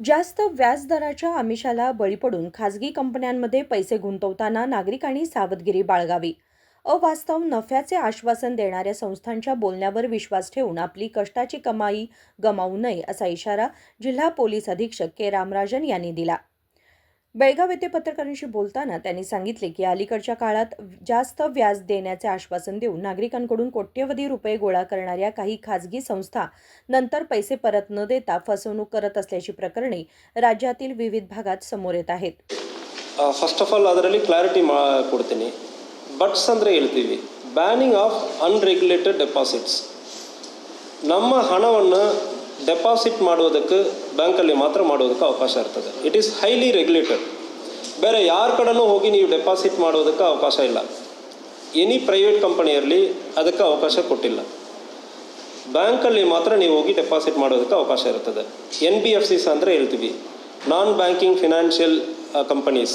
जास्त व्याजदराच्या आमिषाला बळी पडून खासगी कंपन्यांमध्ये पैसे गुंतवताना नागरिकांनी सावधगिरी बाळगावी. अवास्तव नफ्याचे आश्वासन देणाऱ्या संस्थांच्या बोलण्यावर विश्वास ठेवून आपली कष्टाची कमाई गमावू नये असा इशारा जिल्हा पोलीस अधीक्षक के रामराजन यांनी दिला. बेळगाव येथे पत्रकारांशी बोलताना त्यांनी सांगितले की अलीकडच्या काळात जास्त व्याज देण्याचे आश्वासन देऊन नागरिकांकडून कोट्यवधी रुपये गोळा करणाऱ्या काही खासगी संस्था नंतर पैसे परत न देता फसवणूक करत असल्याची प्रकरणे राज्यातील विविध भागात समोर येत आहेत. ಫಸ್ಟ್ ಆಫ್ ಆಲ್ ಅದರಲ್ಲಿ ಕ್ಲಾರಿಟಿ ಕೊಡ್ತೀನಿ. ಬಟ್ಸ್ ಅಂದರೆ ಹೇಳ್ತೀವಿ, ಬ್ಯಾನಿಂಗ್ ಆಫ್ ಅನ್ರೆಗ್ಯುಲೇಟೆಡ್ ಡೆಪಾಸಿಟ್ಸ್. ನಮ್ಮ ಹಣವನ್ನು ಡೆಪಾಸಿಟ್ ಮಾಡೋದಕ್ಕೆ ಬ್ಯಾಂಕಲ್ಲಿ ಮಾತ್ರ ಮಾಡೋದಕ್ಕೆ ಅವಕಾಶ ಇರ್ತದೆ. It is highly regulated. ಬೇರೆ ಯಾರ ಕಡೆನೂ ಹೋಗಿ ನೀವು ಡೆಪಾಸಿಟ್ ಮಾಡೋದಕ್ಕೆ ಅವಕಾಶ ಇಲ್ಲ. ಎನಿ ಪ್ರೈವೇಟ್ ಕಂಪನಿ ಇರಲಿ ಅದಕ್ಕೆ ಅವಕಾಶ ಕೊಟ್ಟಿಲ್ಲ. ಬ್ಯಾಂಕಲ್ಲಿ ಮಾತ್ರ ನೀವು ಹೋಗಿ ಡೆಪಾಸಿಟ್ ಮಾಡೋದಕ್ಕೆ ಅವಕಾಶ ಇರ್ತದೆ. NBFCs ಅಂದರೆ ಹೇಳ್ತೀವಿ, ನಾನ್ ಬ್ಯಾಂಕಿಂಗ್ ಫಿನಾನ್ಷಿಯಲ್ ಕಂಪನೀಸ್.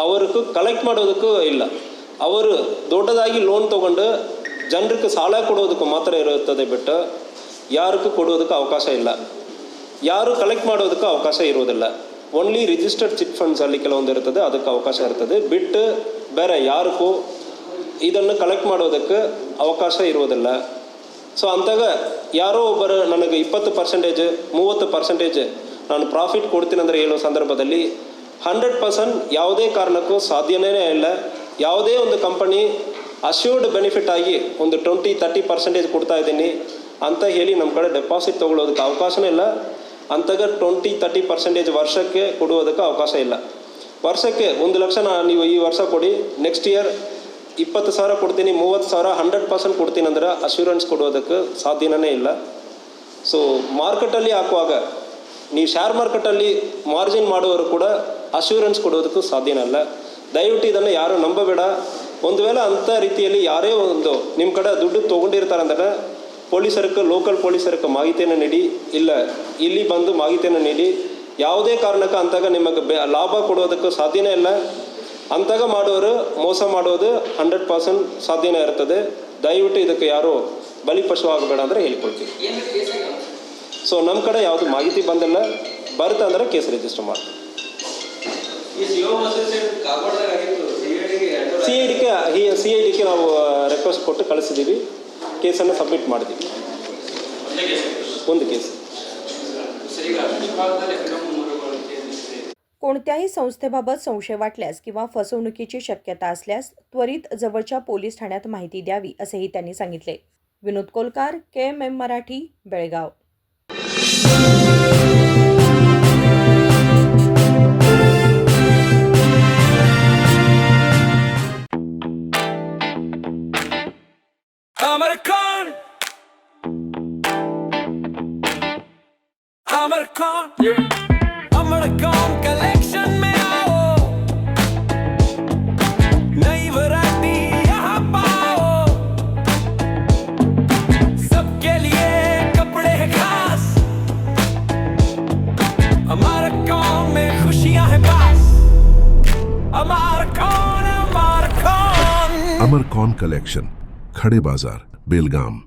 ಅವ್ರಿಗೂ ಕಲೆಕ್ಟ್ ಮಾಡೋದಕ್ಕೂ ಇಲ್ಲ. ಅವರು ದೊಡ್ಡದಾಗಿ ಲೋನ್ ತೊಗೊಂಡು ಜನರಿಗೆ ಸಾಲ ಕೊಡೋದಕ್ಕೆ ಮಾತ್ರ ಇರುತ್ತದೆ ಬಿಟ್ಟು ಯಾರಿಗೂ ಕೊಡೋದಕ್ಕೆ ಅವಕಾಶ ಇಲ್ಲ. ಯಾರು ಕಲೆಕ್ಟ್ ಮಾಡೋದಕ್ಕೆ ಅವಕಾಶ ಇರೋದಿಲ್ಲ. ಓನ್ಲಿ ರಿಜಿಸ್ಟರ್ಡ್ ಚಿಟ್ ಫಂಡ್ಸ್ ಅಲ್ಲಿ ಕೆಲವೊಂದು ಇರ್ತದೆ, ಅದಕ್ಕೆ ಅವಕಾಶ ಇರ್ತದೆ ಬಿಟ್ಟು ಬೇರೆ ಯಾರಿಗೂ ಇದನ್ನು ಕಲೆಕ್ಟ್ ಮಾಡೋದಕ್ಕೆ ಅವಕಾಶ ಇರೋದಿಲ್ಲ. ಸೊ ಅಂತಾಗ ಯಾರೋ ಒಬ್ಬರು ನನಗೆ 20%, 30% ನಾನು ಪ್ರಾಫಿಟ್ ಕೊಡ್ತೀನಿ ಅಂದರೆ ಹೇಳೋ ಸಂದರ್ಭದಲ್ಲಿ 100% ಯಾವುದೇ ಕಾರಣಕ್ಕೂ ಸಾಧ್ಯನೇ ಇಲ್ಲ. ಯಾವುದೇ ಒಂದು ಕಂಪನಿ ಅಶ್ಯೂರ್ಡ್ ಬೆನಿಫಿಟ್ ಆಗಿ ಒಂದು 20-30% ಕೊಡ್ತಾ ಇದ್ದೀನಿ ಅಂತ ಹೇಳಿ ನಮ್ಮ ಕಡೆ ಡೆಪಾಸಿಟ್ ತೊಗೊಳ್ಳೋದಕ್ಕೆ ಅವಕಾಶನೇ ಇಲ್ಲ. ಅಂತಾಗ 20-30% ವರ್ಷಕ್ಕೆ ಕೊಡುವುದಕ್ಕೆ ಅವಕಾಶ ಇಲ್ಲ. ವರ್ಷಕ್ಕೆ 1 ಲಕ್ಷ ನೀವು ಈ ವರ್ಷ ಕೊಡಿ, ನೆಕ್ಸ್ಟ್ ಇಯರ್ 20,000 ಕೊಡ್ತೀನಿ, 30,000, 100% ಕೊಡ್ತೀನಿ ಅಂದ್ರೆ ಅಶ್ಯೂರೆನ್ಸ್ ಕೊಡೋದಕ್ಕೆ ಸಾಧ್ಯನೇ ಇಲ್ಲ. ಸೊ ಮಾರ್ಕೆಟಲ್ಲಿ ಹಾಕುವಾಗ ನೀವು ಶೇರ್ ಮಾರ್ಕೆಟಲ್ಲಿ ಮಾರ್ಜಿನ್ ಮಾಡುವವರು ಕೂಡ ಅಶ್ಯೂರೆನ್ಸ್ ಕೊಡೋದಕ್ಕೂ ಸಾಧ್ಯನೇ ಇಲ್ಲ. ದಯವಿಟ್ಟು ಇದನ್ನು ಯಾರು ನಂಬಬೇಡ. ಒಂದು ವೇಳೆ ಅಂಥ ರೀತಿಯಲ್ಲಿ ಯಾರೇ ಒಂದು ನಿಮ್ಮ ಕಡೆ ದುಡ್ಡು ತೊಗೊಂಡಿರ್ತಾರೆ ಅಂದರೆ ಪೊಲೀಸರಿಗೆ, ಲೋಕಲ್ ಪೊಲೀಸರಿಗೆ ಮಾಹಿತಿಯನ್ನು ನೀಡಿ, ಇಲ್ಲ ಇಲ್ಲಿ ಬಂದು ಮಾಹಿತಿಯನ್ನು ನೀಡಿ. ಯಾವುದೇ ಕಾರಣಕ್ಕೆ ಅಂತಾಗ ನಿಮಗೆ ಲಾಭ ಕೊಡೋದಕ್ಕೂ ಸಾಧ್ಯನೇ ಇಲ್ಲ. ಅಂತಾಗ ಮಾಡೋರು ಮೋಸ ಮಾಡೋದು 100% ಸಾಧ್ಯನೇ ಇರ್ತದೆ. ದಯವಿಟ್ಟು ಇದಕ್ಕೆ ಯಾರು ಬಲಿಪಶು ಆಗಬೇಡ ಅಂದರೆ ಹೇಳ್ಕೊಳ್ತೀವಿ. ಸೊ ನಮ್ಮ ಕಡೆ ಯಾವುದು ಮಾಹಿತಿ ಬಂದಿಲ್ಲ, ಬರುತ್ತೆ ಅಂದರೆ ಕೇಸ್ ರಿಜಿಸ್ಟರ್ ಮಾಡ್ತೀವಿ. CIDಗೆ ನಾವು ರಿಕ್ವೆಸ್ಟ್ ಕೊಟ್ಟು ಕಳಿಸಿದ್ದೀವಿ, ಕೇಸನ್ನು सब्मिट ಮಾಡಿದ್ದೀವಿ. ಒಂದು ಕೇಸ್. कोणत्याही संस्थेबाबत संशय वाटल्यास किंवा फसवणुकीची शक्यता असल्यास त्वरित जवळच्या पोलीस ठाण्यात माहिती द्यावी असेही त्यांनी सांगितले. विनोद कोलकार, KMM मराठी, बेळगाव. अमरकॉन कलेक्शन में आओ, नई वैरायटी यहाँ पाओ, सबके लिए कपड़े हैं खास. अमरकॉन में खुशियाँ हैं पास. अमरकॉन. अमरकॉन कलेक्शन, खड़े बाजार, बेलगाम.